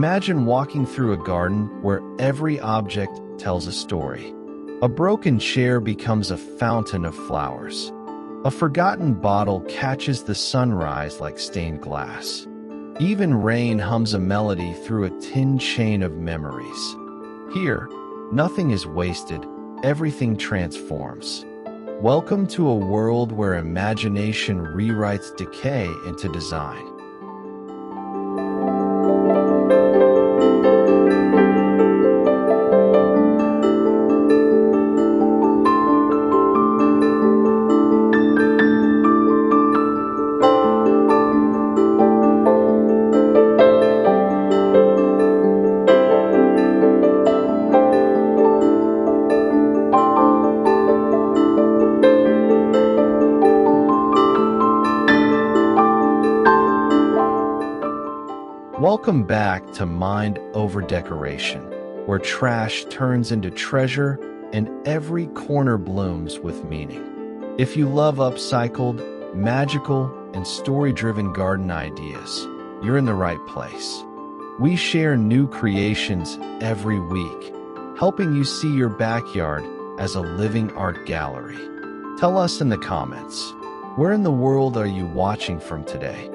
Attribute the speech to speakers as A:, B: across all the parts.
A: Imagine walking through a garden where every object tells a story. A broken chair becomes a fountain of flowers. A forgotten bottle catches the sunrise like stained glass. Even rain hums a melody through a tin chain of memories. Here, nothing is wasted, everything transforms. Welcome to a world where imagination rewrites decay into design. Welcome back to Mind Over Decoration, where trash turns into treasure and every corner blooms with meaning. If you love upcycled, magical, and story-driven garden ideas, you're in the right place. We share new creations every week, helping you see your backyard as a living art gallery. Tell us in the comments, where in the world are you watching from today?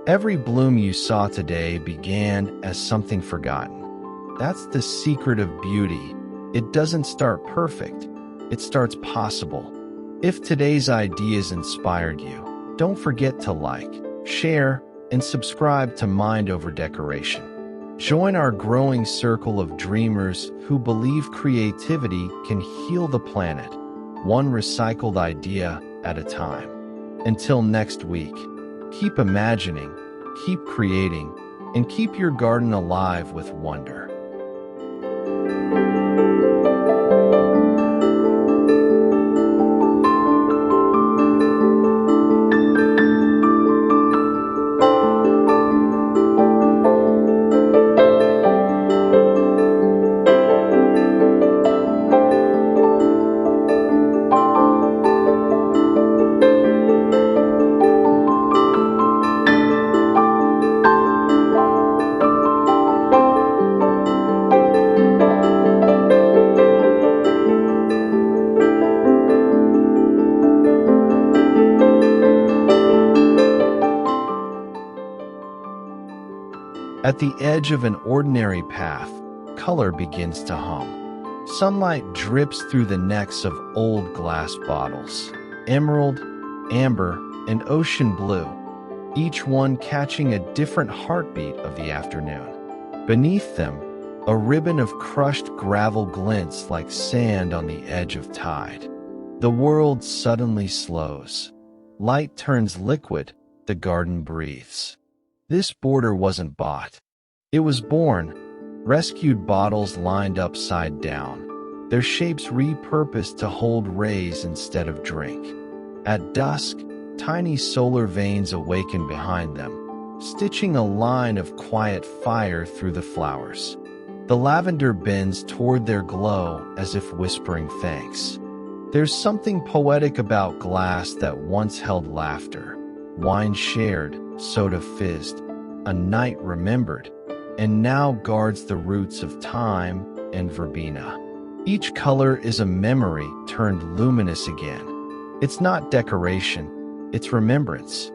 A: Every bloom you saw today began as something forgotten. That's the secret of beauty. It doesn't start perfect, it starts possible. If today's ideas inspired you, don't forget to like, share, and subscribe to Mind Over Decoration. Join our growing circle of dreamers who believe creativity can heal the planet, one recycled idea at a time. Until next week, keep imagining, keep creating, and keep your garden alive with wonder. At the edge of an ordinary path, color begins to hum. Sunlight drips through the necks of old glass bottles, emerald, amber, and ocean blue, each one catching a different heartbeat of the afternoon. Beneath them, a ribbon of crushed gravel glints like sand on the edge of tide. The world suddenly slows. Light turns liquid, the garden breathes. This border wasn't bought. It was born, rescued bottles lined upside down, their shapes repurposed to hold rays instead of drink. At dusk, tiny solar veins awaken behind them, stitching a line of quiet fire through the flowers. The lavender bends toward their glow as if whispering thanks. There's something poetic about glass that once held laughter, wine shared, soda fizzed, a night remembered, and now guards the roots of time and verbena. Each color is a memory turned luminous again. It's not decoration, it's remembrance.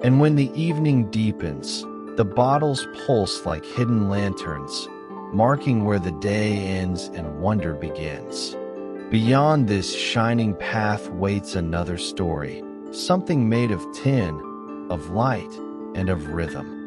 A: And when the evening deepens, the bottles pulse like hidden lanterns, marking where the day ends and wonder begins. Beyond this shining path waits another story, something made of tin, of light, and of rhythm.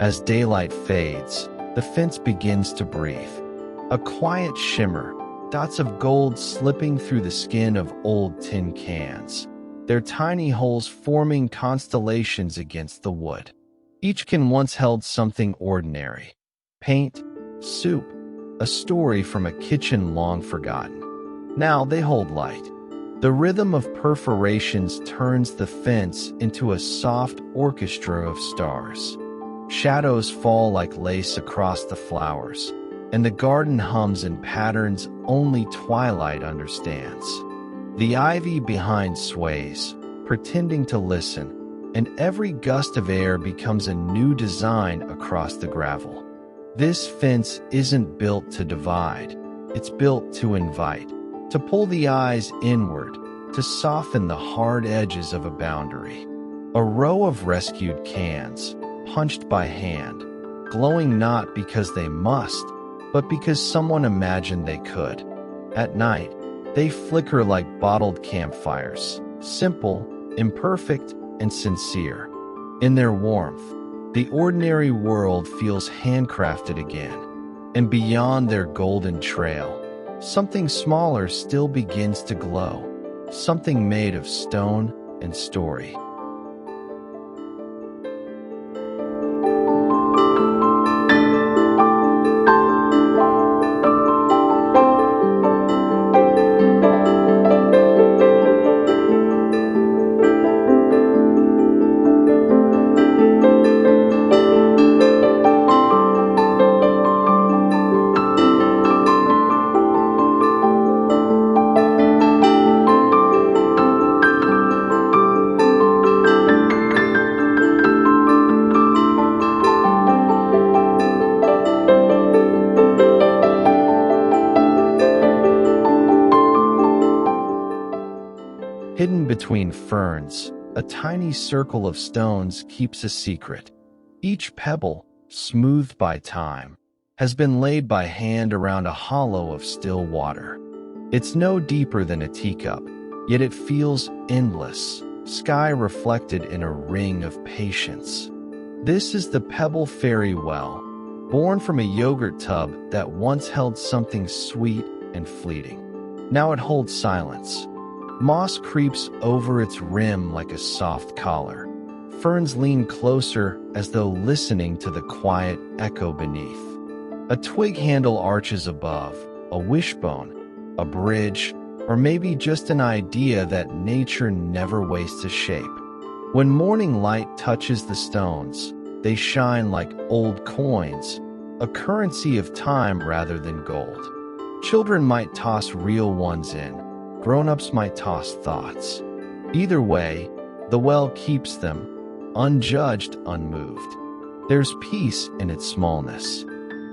A: As daylight fades, the fence begins to breathe. A quiet shimmer, dots of gold slipping through the skin of old tin cans, their tiny holes forming constellations against the wood. Each can once held something ordinary: paint, soup, a story from a kitchen long forgotten. Now they hold light. The rhythm of perforations turns the fence into a soft orchestra of stars. Shadows fall like lace across the flowers, and the garden hums in patterns only twilight understands. The ivy behind sways, pretending to listen, and every gust of air becomes a new design across the gravel. This fence isn't built to divide, it's built to invite, to pull the eyes inward, to soften the hard edges of a boundary. A row of rescued cans, punched by hand, glowing not because they must, but because someone imagined they could. At night, they flicker like bottled campfires, simple, imperfect, and sincere. In their warmth, the ordinary world feels handcrafted again, and beyond their golden trail, something smaller still begins to glow, something made of stone and story. Hidden between ferns, a tiny circle of stones keeps a secret. Each pebble, smoothed by time, has been laid by hand around a hollow of still water. It's no deeper than a teacup, yet it feels endless, sky reflected in a ring of patience. This is the Pebble Fairy Well, born from a yogurt tub that once held something sweet and fleeting. Now it holds silence. Moss creeps over its rim like a soft collar. Ferns lean closer as though listening to the quiet echo beneath. A twig handle arches above, a wishbone, a bridge, or maybe just an idea that nature never wastes a shape. When morning light touches the stones, they shine like old coins, a currency of time rather than gold. Children might toss real ones in. Grown-ups might toss thoughts. Either way, the well keeps them, unjudged, unmoved. There's peace in its smallness.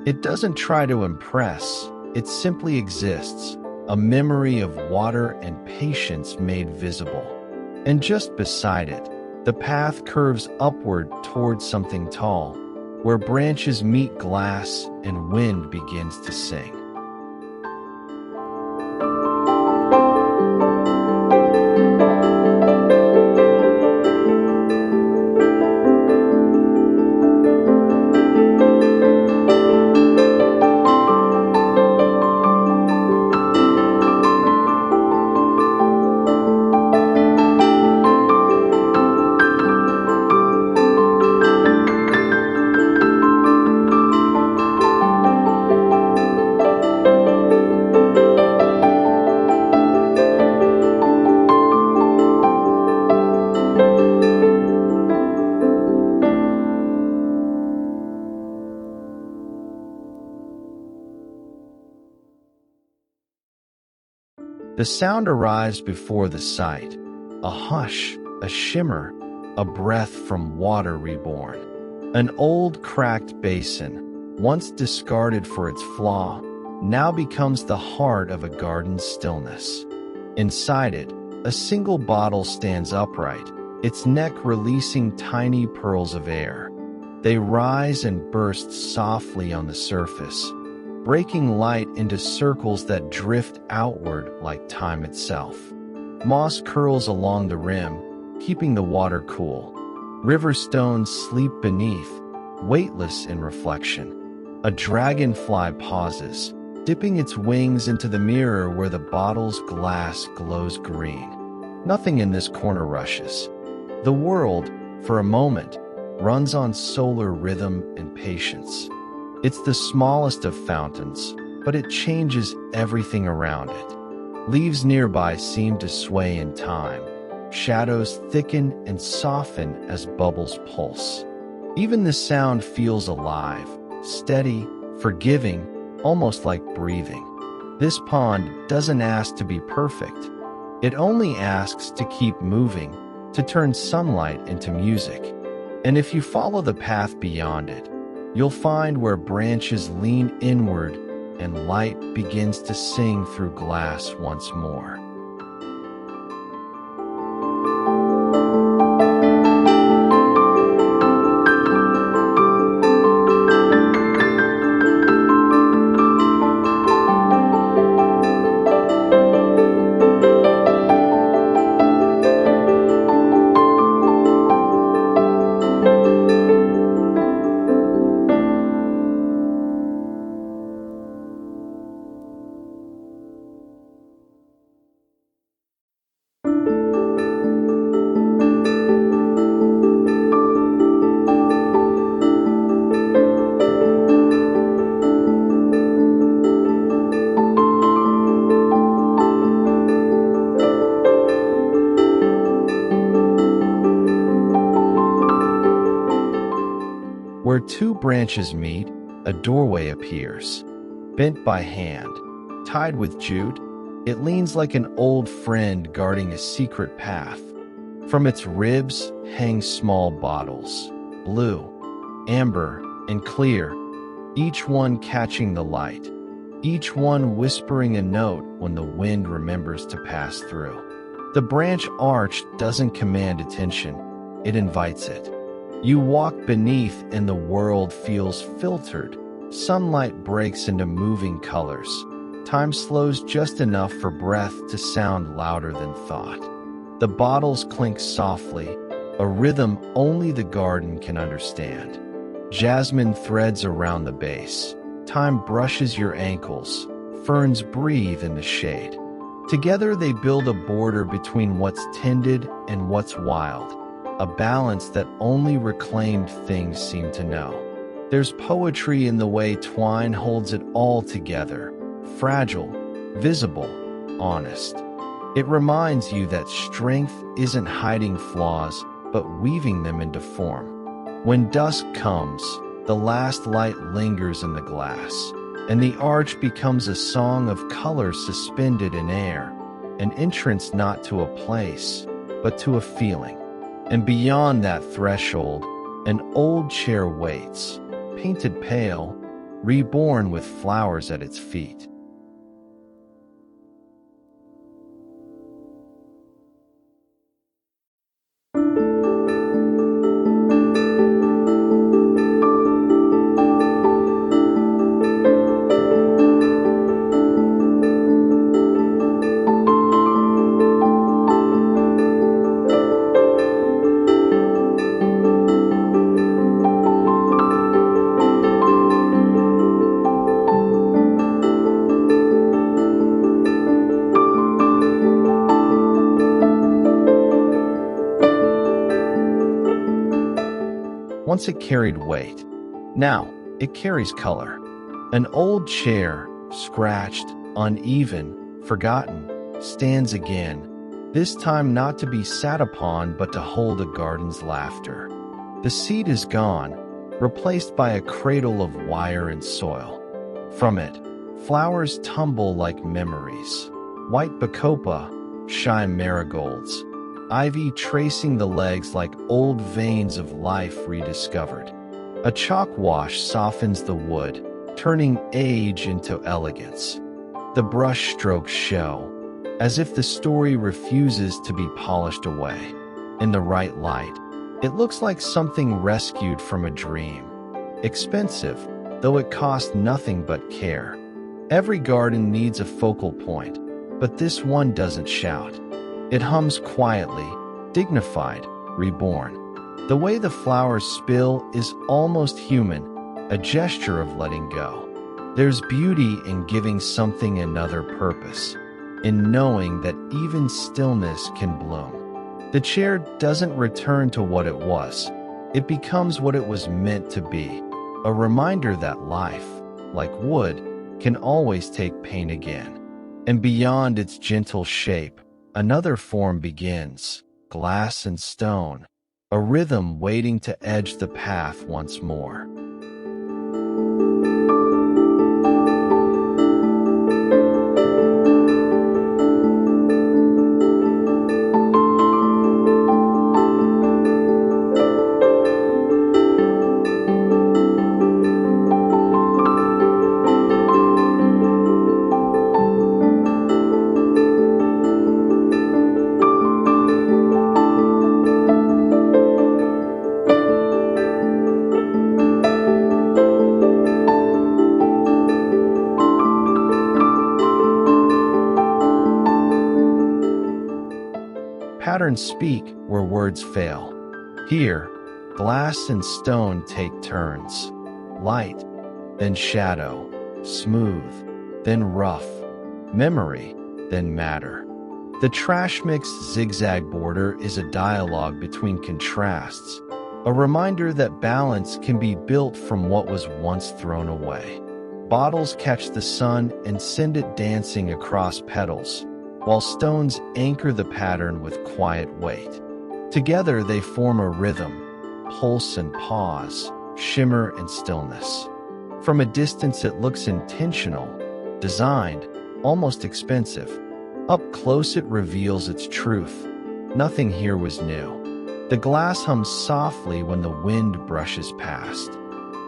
A: It doesn't try to impress, it simply exists, a memory of water and patience made visible. And just beside it, the path curves upward towards something tall, where branches meet glass and wind begins to sing. The sound arrives before the sight, a hush, a shimmer, a breath from water reborn. An old cracked basin, once discarded for its flaw, now becomes the heart of a garden's stillness. Inside it, a single bottle stands upright, its neck releasing tiny pearls of air. They rise and burst softly on the surface, breaking light into circles that drift outward like time itself. Moss curls along the rim, keeping the water cool. River stones sleep beneath, weightless in reflection. A dragonfly pauses, dipping its wings into the mirror where the bottle's glass glows green. Nothing in this corner rushes. The world, for a moment, runs on solar rhythm and patience. It's the smallest of fountains, but it changes everything around it. Leaves nearby seem to sway in time. Shadows thicken and soften as bubbles pulse. Even the sound feels alive, steady, forgiving, almost like breathing. This pond doesn't ask to be perfect. It only asks to keep moving, to turn sunlight into music. And if you follow the path beyond it, you'll find where branches lean inward and light begins to sing through glass once more. Where two branches meet, a doorway appears. Bent by hand, tied with jute, it leans like an old friend guarding a secret path. From its ribs hang small bottles, blue, amber, and clear, each one catching the light, each one whispering a note when the wind remembers to pass through. The branch arch doesn't command attention, it invites it. You walk beneath and the world feels filtered. Sunlight breaks into moving colors. Time slows just enough for breath to sound louder than thought. The bottles clink softly, a rhythm only the garden can understand. Jasmine threads around the base. Time brushes your ankles. Ferns breathe in the shade. Together they build a border between what's tended and what's wild. A balance that only reclaimed things seem to know. There's poetry in the way twine holds it all together, fragile, visible, honest. It reminds you that strength isn't hiding flaws, but weaving them into form. When dusk comes, the last light lingers in the glass, and the arch becomes a song of color suspended in air, an entrance not to a place, but to a feeling. And beyond that threshold, an old chair waits, painted pale, reborn with flowers at its feet. Once it carried weight. Now it carries color. An old chair, scratched, uneven, forgotten, stands again, this time not to be sat upon but to hold a garden's laughter. The seat is gone, replaced by a cradle of wire and soil. From it, flowers tumble like memories. White bacopa, shy marigolds, ivy tracing the legs like old veins of life rediscovered. A chalk wash softens the wood, turning age into elegance. The brush strokes show, as if the story refuses to be polished away. In the right light, it looks like something rescued from a dream. Expensive, though it cost nothing but care. Every garden needs a focal point, but this one doesn't shout. It hums quietly, dignified, reborn. The way the flowers spill is almost human, a gesture of letting go. There's beauty in giving something another purpose, in knowing that even stillness can bloom. The chair doesn't return to what it was. It becomes what it was meant to be, a reminder that life, like wood, can always take pain again. And beyond its gentle shape, another form begins, glass and stone, a rhythm waiting to edge the path once more. Patterns speak where words fail. Here, glass and stone take turns. Light, then shadow, smooth, then rough, memory, then matter. The trash mix zigzag border is a dialogue between contrasts, a reminder that balance can be built from what was once thrown away. Bottles catch the sun and send it dancing across petals, while stones anchor the pattern with quiet weight. Together they form a rhythm, pulse and pause, shimmer and stillness. From a distance it looks intentional, designed, almost expensive. Up close it reveals its truth. Nothing here was new. The glass hums softly when the wind brushes past.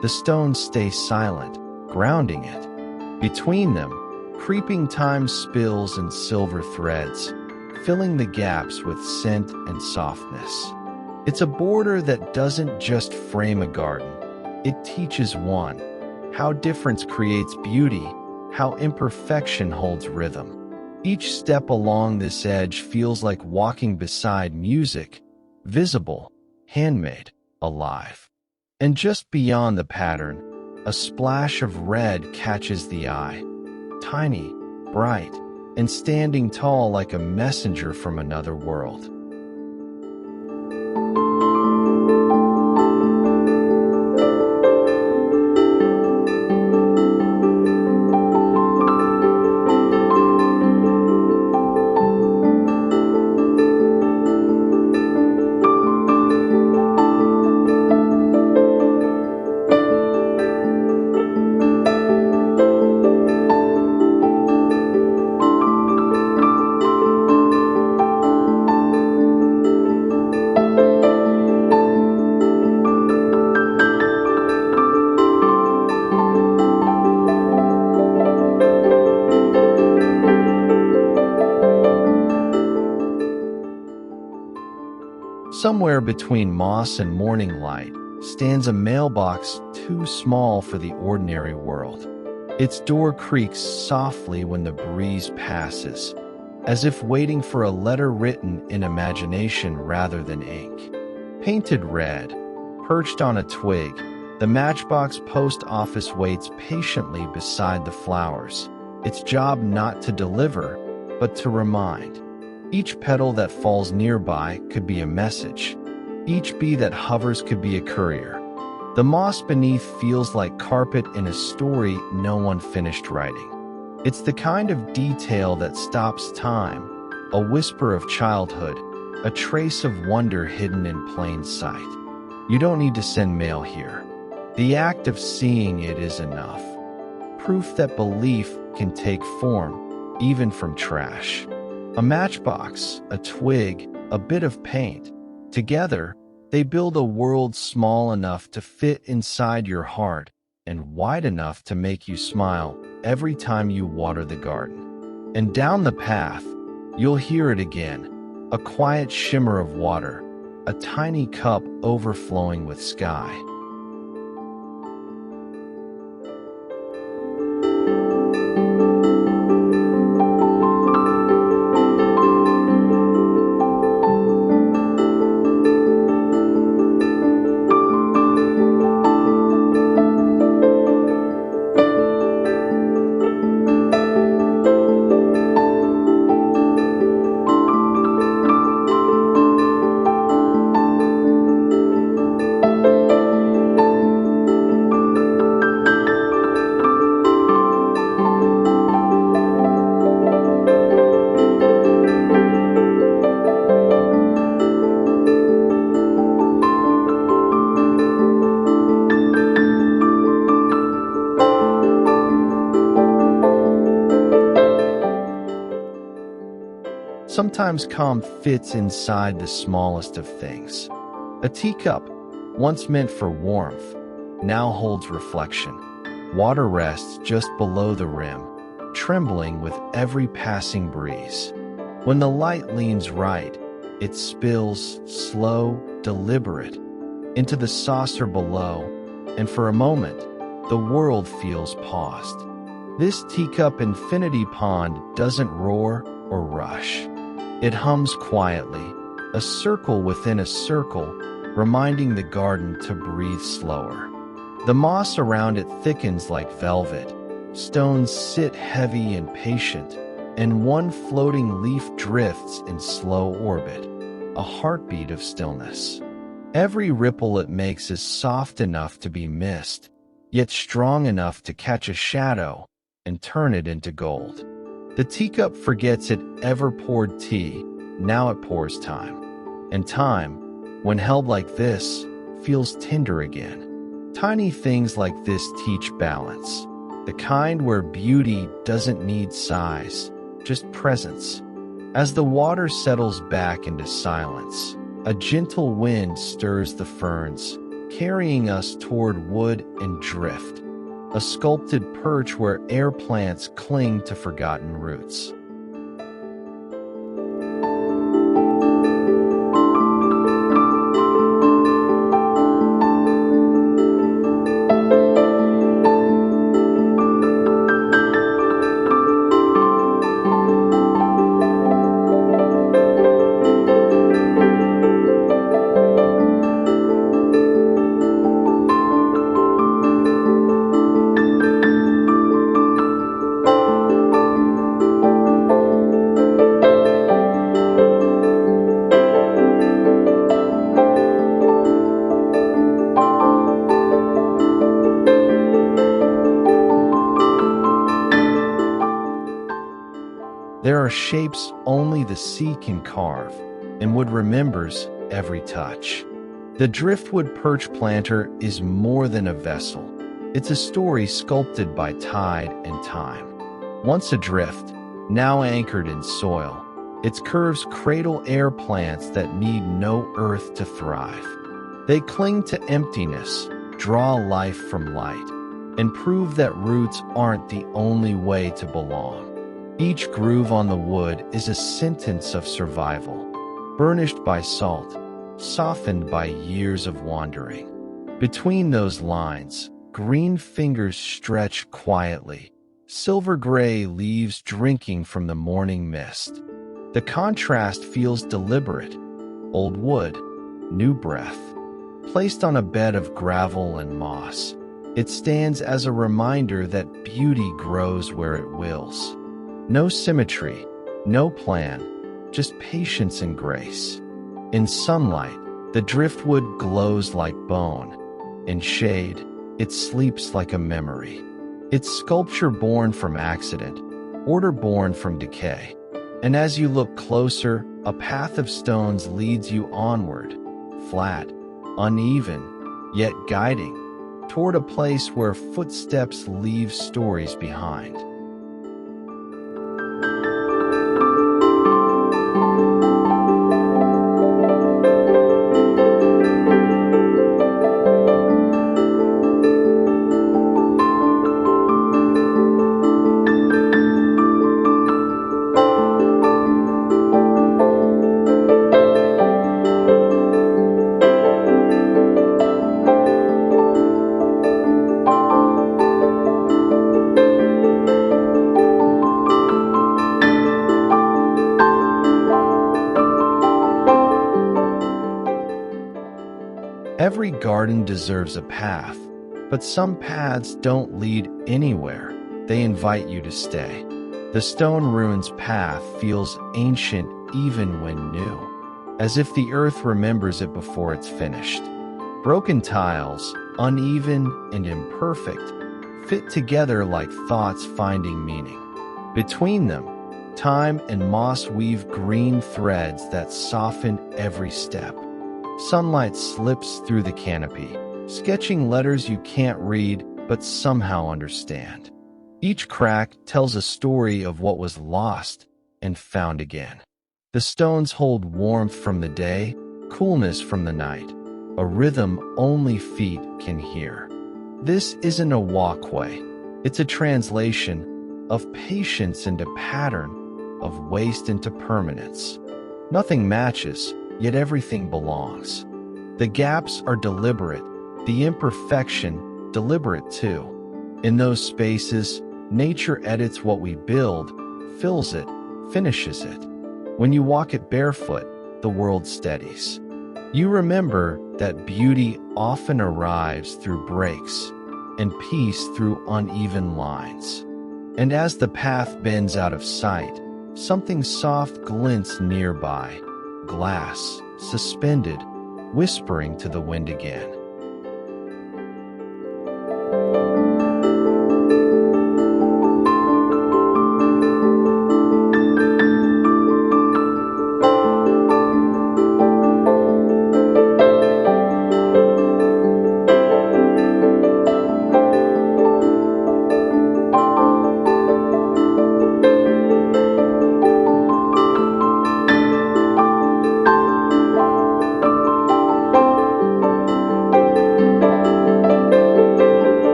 A: The stones stay silent, grounding it. Between them, creeping time spills in silver threads, filling the gaps with scent and softness. It's a border that doesn't just frame a garden. It teaches one how difference creates beauty, how imperfection holds rhythm. Each step along this edge feels like walking beside music, visible, handmade, alive. And just beyond the pattern, a splash of red catches the eye. Tiny, bright, and standing tall like a messenger from another world. Somewhere between moss and morning light stands a mailbox too small for the ordinary world. Its door creaks softly when the breeze passes, as if waiting for a letter written in imagination rather than ink. Painted red, perched on a twig, the Matchbox post office waits patiently beside the flowers, its job not to deliver, but to remind. Each petal that falls nearby could be a message. Each bee that hovers could be a courier. The moss beneath feels like carpet in a story no one finished writing. It's the kind of detail that stops time, a whisper of childhood, a trace of wonder hidden in plain sight. You don't need to send mail here. The act of seeing it is enough. Proof that belief can take form, even from trash. A matchbox, a twig, a bit of paint. Together, they build a world small enough to fit inside your heart and wide enough to make you smile every time you water the garden. And down the path, you'll hear it again, a quiet shimmer of water, a tiny cup overflowing with sky. Sometimes calm fits inside the smallest of things. A teacup, once meant for warmth, now holds reflection. Water rests just below the rim, trembling with every passing breeze. When the light leans right, it spills, slow, deliberate, into the saucer below, and for a moment, the world feels paused. This teacup infinity pond doesn't roar or rush. It hums quietly, a circle within a circle, reminding the garden to breathe slower. The moss around it thickens like velvet. Stones sit heavy and patient, and one floating leaf drifts in slow orbit, a heartbeat of stillness. Every ripple it makes is soft enough to be missed, yet strong enough to catch a shadow and turn it into gold. The teacup forgets it ever poured tea, now it pours time. And time, when held like this, feels tender again. Tiny things like this teach balance, the kind where beauty doesn't need size, just presence. As the water settles back into silence, a gentle wind stirs the ferns, carrying us toward wood and drift, a sculpted perch where air plants cling to forgotten roots. There are shapes only the sea can carve, and wood remembers every touch. The driftwood perch planter is more than a vessel. It's a story sculpted by tide and time. Once adrift, now anchored in soil, its curves cradle air plants that need no earth to thrive. They cling to emptiness, draw life from light, and prove that roots aren't the only way to belong. Each groove on the wood is a sentence of survival, burnished by salt, softened by years of wandering. Between those lines, green fingers stretch quietly, silver-gray leaves drinking from the morning mist. The contrast feels deliberate. Old wood, new breath. Placed on a bed of gravel and moss, it stands as a reminder that beauty grows where it wills. No symmetry, no plan, just patience and grace. In sunlight, the driftwood glows like bone. In shade, it sleeps like a memory. It's sculpture born from accident, order born from decay. And as you look closer, a path of stones leads you onward, flat, uneven, yet guiding, toward a place where footsteps leave stories behind. Every garden deserves a path, but some paths don't lead anywhere. They invite you to stay. The stone ruins path feels ancient even when new, as if the earth remembers it before it's finished. Broken tiles, uneven and imperfect, fit together like thoughts finding meaning. Between them, time and moss weave green threads that soften every step. Sunlight slips through the canopy, sketching letters you can't read but somehow understand. Each crack tells a story of what was lost and found again. The stones hold warmth from the day, coolness from the night, a rhythm only feet can hear. This isn't a walkway. It's a translation of patience into pattern, of waste into permanence. Nothing matches, yet everything belongs. The gaps are deliberate, the imperfection deliberate too. In those spaces, nature edits what we build, fills it, finishes it. When you walk it barefoot, the world steadies. You remember that beauty often arrives through breaks, and peace through uneven lines. And as the path bends out of sight, something soft glints nearby, glass, suspended, whispering to the wind again.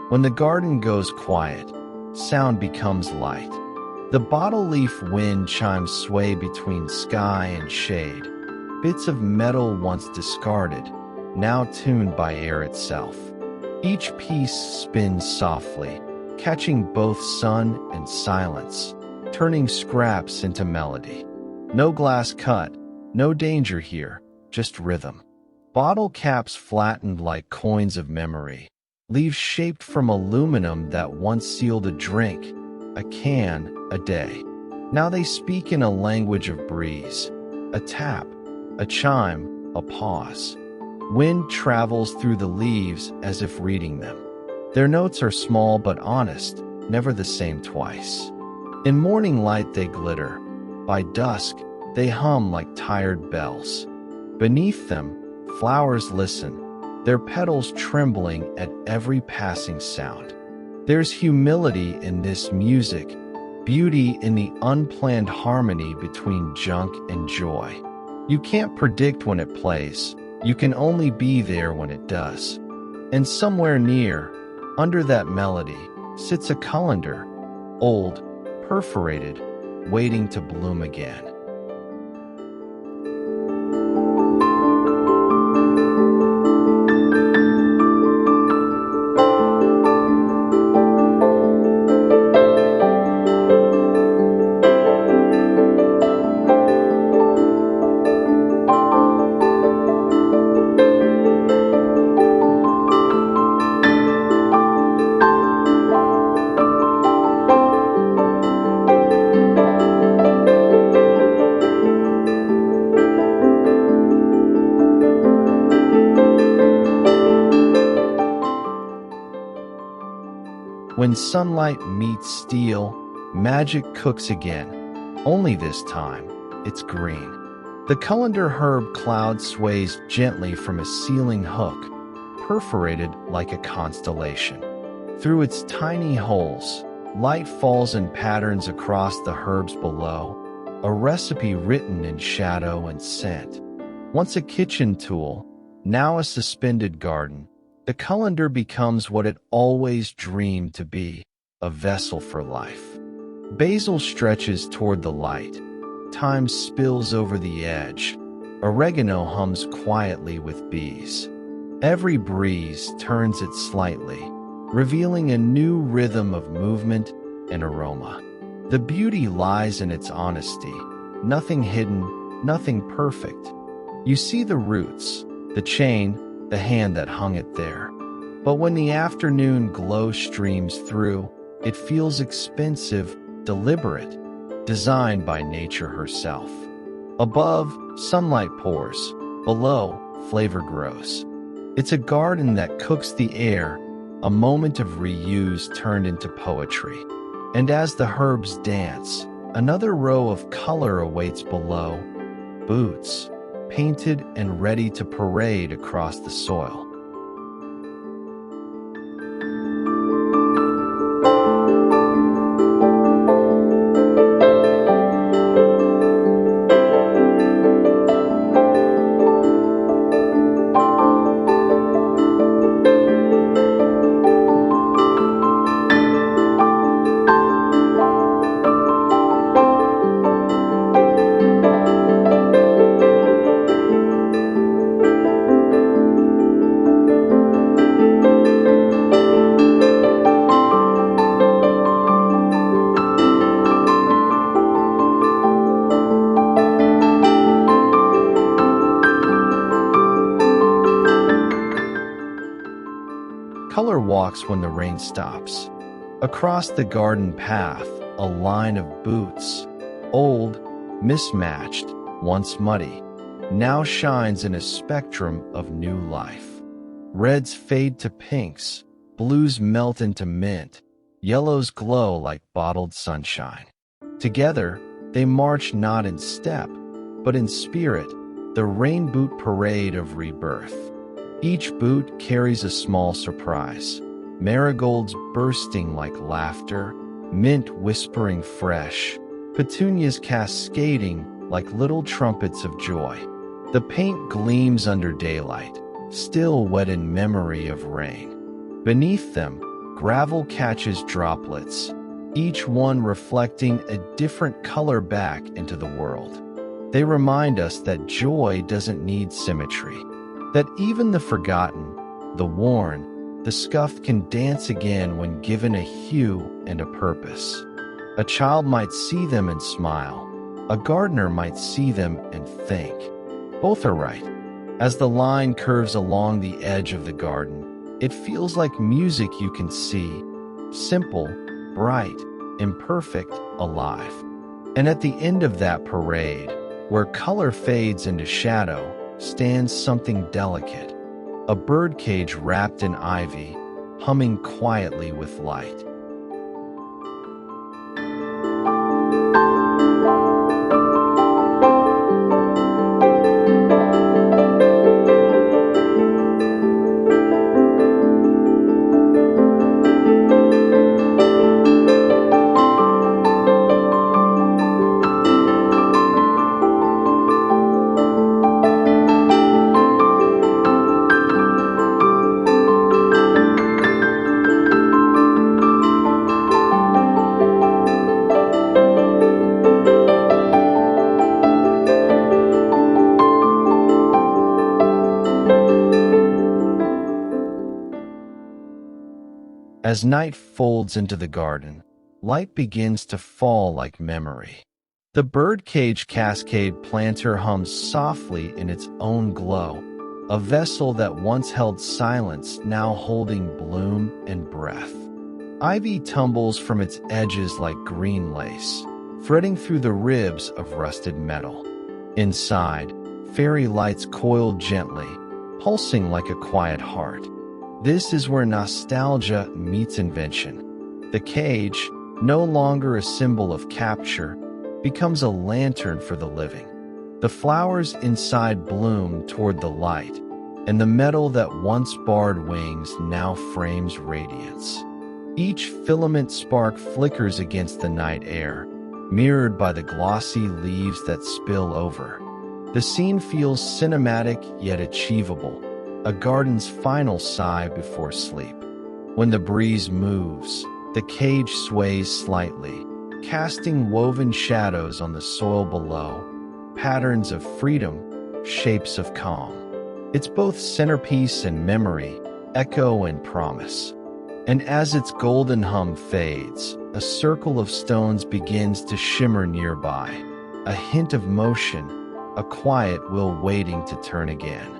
A: When the garden goes quiet, sound becomes light. The bottle leaf wind chimes sway between sky and shade, bits of metal once discarded, now tuned by air itself. Each piece spins softly, catching both sun and silence, turning scraps into melody. No glass cut, no danger here, just rhythm. Bottle caps flattened like coins of memory. Leaves shaped from aluminum that once sealed a drink, a can, a day. Now they speak in a language of breeze, a tap, a chime, a pause. Wind travels through the leaves as if reading them. Their notes are small but honest, never the same twice. In morning light they glitter. By dusk, they hum like tired bells. Beneath them, flowers listen, their petals trembling at every passing sound. There's humility in this music, beauty in the unplanned harmony between junk and joy. You can't predict when it plays, you can only be there when it does. And somewhere near, under that melody, sits a colander, old, perforated, waiting to bloom again. When sunlight meets steel, magic cooks again. Only this time, it's green. The colander herb cloud sways gently from a ceiling hook, perforated like a constellation. Through its tiny holes, light falls in patterns across the herbs below, a recipe written in shadow and scent. Once a kitchen tool, now a suspended garden, the colander becomes what it always dreamed to be, a vessel for life. Basil stretches toward the light. Thyme spills over the edge. Oregano hums quietly with bees. Every breeze turns it slightly, revealing a new rhythm of movement and aroma. The beauty lies in its honesty, nothing hidden, nothing perfect. You see the roots, the chain, the hand that hung it there. But when the afternoon glow streams through, it feels expensive, deliberate, designed by nature herself. Above, sunlight pours. Below, flavor grows. It's a garden that cooks the air, a moment of reuse turned into poetry. And as the herbs dance, another row of color awaits below. Boots, painted and ready to parade across the soil. Color walks when the rain stops. Across the garden path, a line of boots, old, mismatched, once muddy, now shines in a spectrum of new life. Reds fade to pinks, blues melt into mint, yellows glow like bottled sunshine. Together, they march not in step, but in spirit, the rain boot parade of rebirth. Each boot carries a small surprise. Marigolds bursting like laughter, mint whispering fresh, petunias cascading like little trumpets of joy. The paint gleams under daylight, still wet in memory of rain. Beneath them, gravel catches droplets, each one reflecting a different color back into the world. They remind us that joy doesn't need symmetry, that even the forgotten, the worn, the scuffed can dance again when given a hue and a purpose. A child might see them and smile. A gardener might see them and think. Both are right. As the line curves along the edge of the garden, it feels like music you can see, simple, bright, imperfect, alive. And at the end of that parade, where color fades into shadow, stands something delicate, a birdcage wrapped in ivy, humming quietly with light. As night folds into the garden, light begins to fall like memory. The birdcage cascade planter hums softly in its own glow, a vessel that once held silence now holding bloom and breath. Ivy tumbles from its edges like green lace, threading through the ribs of rusted metal. Inside, fairy lights coil gently, pulsing like a quiet heart. This is where nostalgia meets invention. The cage, no longer a symbol of capture, becomes a lantern for the living. The flowers inside bloom toward the light, and the metal that once barred wings now frames radiance. Each filament spark flickers against the night air, mirrored by the glossy leaves that spill over. The scene feels cinematic yet achievable, a garden's final sigh before sleep. When the breeze moves, the cage sways slightly, casting woven shadows on the soil below, patterns of freedom, shapes of calm. It's both centerpiece and memory, echo and promise. And as its golden hum fades, a circle of stones begins to shimmer nearby, a hint of motion, a quiet will waiting to turn again.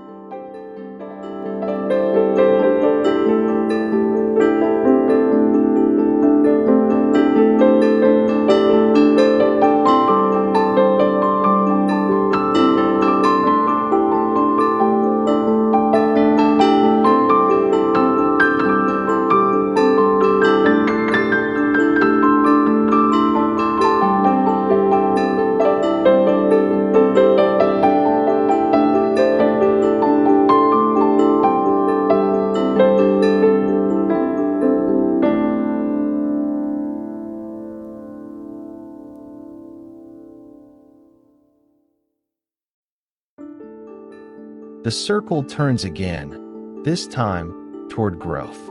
A: The circle turns again, this time toward growth.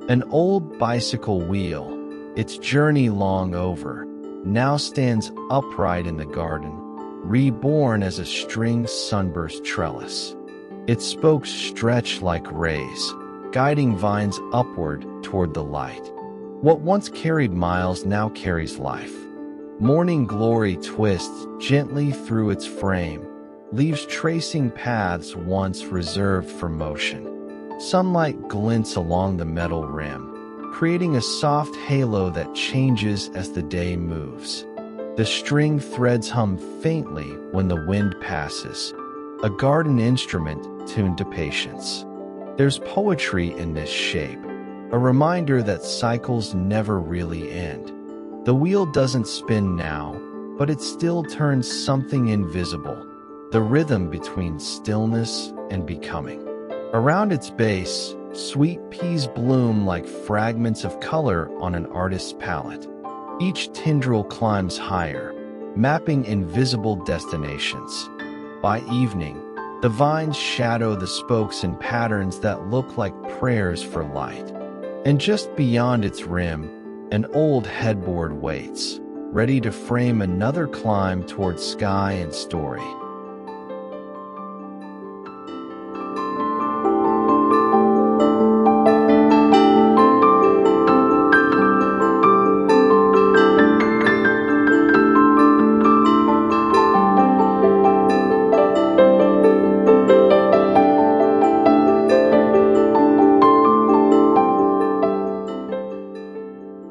A: An old bicycle wheel, its journey long over, now stands upright in the garden, reborn as a string sunburst trellis. Its spokes stretch like rays, guiding vines upward toward the light. What once carried miles now carries life. Morning glory twists gently through its frame, leaves tracing paths once reserved for motion. Sunlight glints along the metal rim, creating a soft halo that changes as the day moves. The string threads hum faintly when the wind passes, a garden instrument tuned to patience. There's poetry in this shape, a reminder that cycles never really end. The wheel doesn't spin now, but it still turns something invisible, the rhythm between stillness and becoming. Around its base, sweet peas bloom like fragments of color on an artist's palette. Each tendril climbs higher, mapping invisible destinations. By evening, the vines shadow the spokes in patterns that look like prayers for light. And just beyond its rim, an old headboard waits, ready to frame another climb toward sky and story.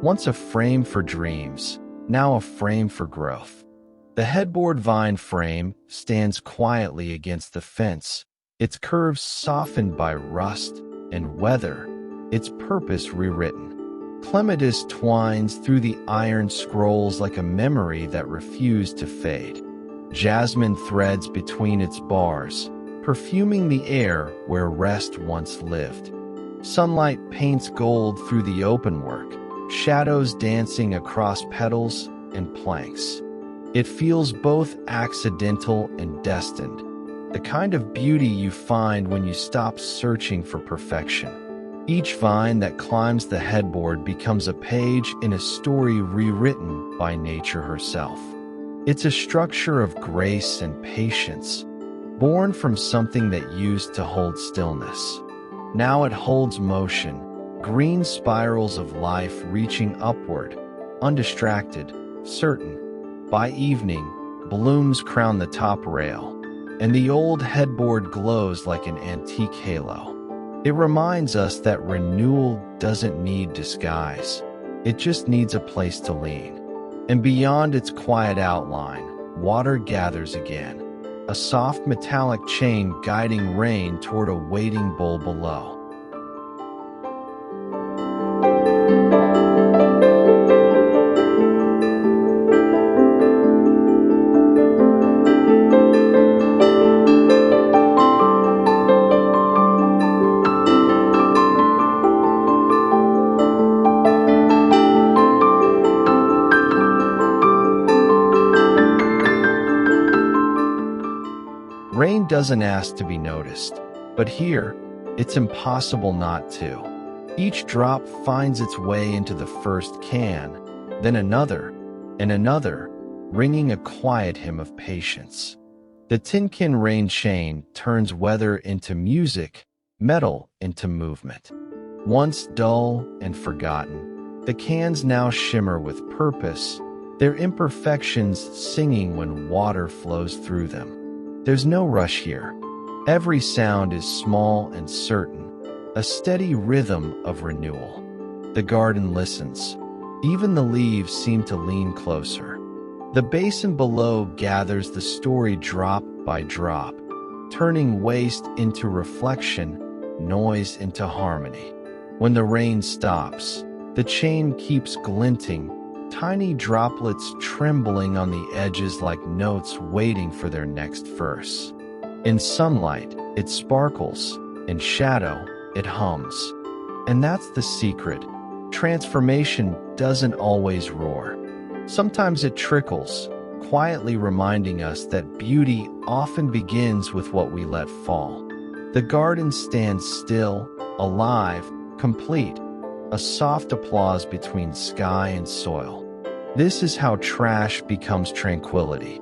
A: Once a frame for dreams, now a frame for growth. The headboard vine frame stands quietly against the fence, its curves softened by rust and weather, its purpose rewritten. Clematis twines through the iron scrolls like a memory that refused to fade. Jasmine threads between its bars, perfuming the air where rest once lived. Sunlight paints gold through the openwork, shadows dancing across petals and planks. It feels both accidental and destined, the kind of beauty you find when you stop searching for perfection. Each vine that climbs the headboard becomes a page in a story rewritten by nature herself. It's a structure of grace and patience, born from something that used to hold stillness. Now it holds motion, green spirals of life reaching upward, undistracted, certain. By evening, blooms crown the top rail, and the old headboard glows like an antique halo. It reminds us that renewal doesn't need disguise. It just needs a place to lean. And beyond its quiet outline, water gathers again, a soft metallic chain guiding rain toward a waiting bowl below. Rain doesn't ask to be noticed, but here, it's impossible not to. Each drop finds its way into the first can, then another, and another, ringing a quiet hymn of patience. The Tinkling rain chain turns weather into music, metal into movement. Once dull and forgotten, the cans now shimmer with purpose, their imperfections singing when water flows through them. There's no rush here. Every sound is small and certain, a steady rhythm of renewal. The garden listens. Even the leaves seem to lean closer. The basin below gathers the story drop by drop, turning waste into reflection, noise into harmony. When the rain stops, the chain keeps glinting, tiny droplets trembling on the edges like notes waiting for their next verse. In sunlight, it sparkles. In shadow, it hums. And that's the secret. Transformation doesn't always roar. Sometimes it trickles, quietly reminding us that beauty often begins with what we let fall. The garden stands still, alive, complete, a soft applause between sky and soil. This is how trash becomes tranquility.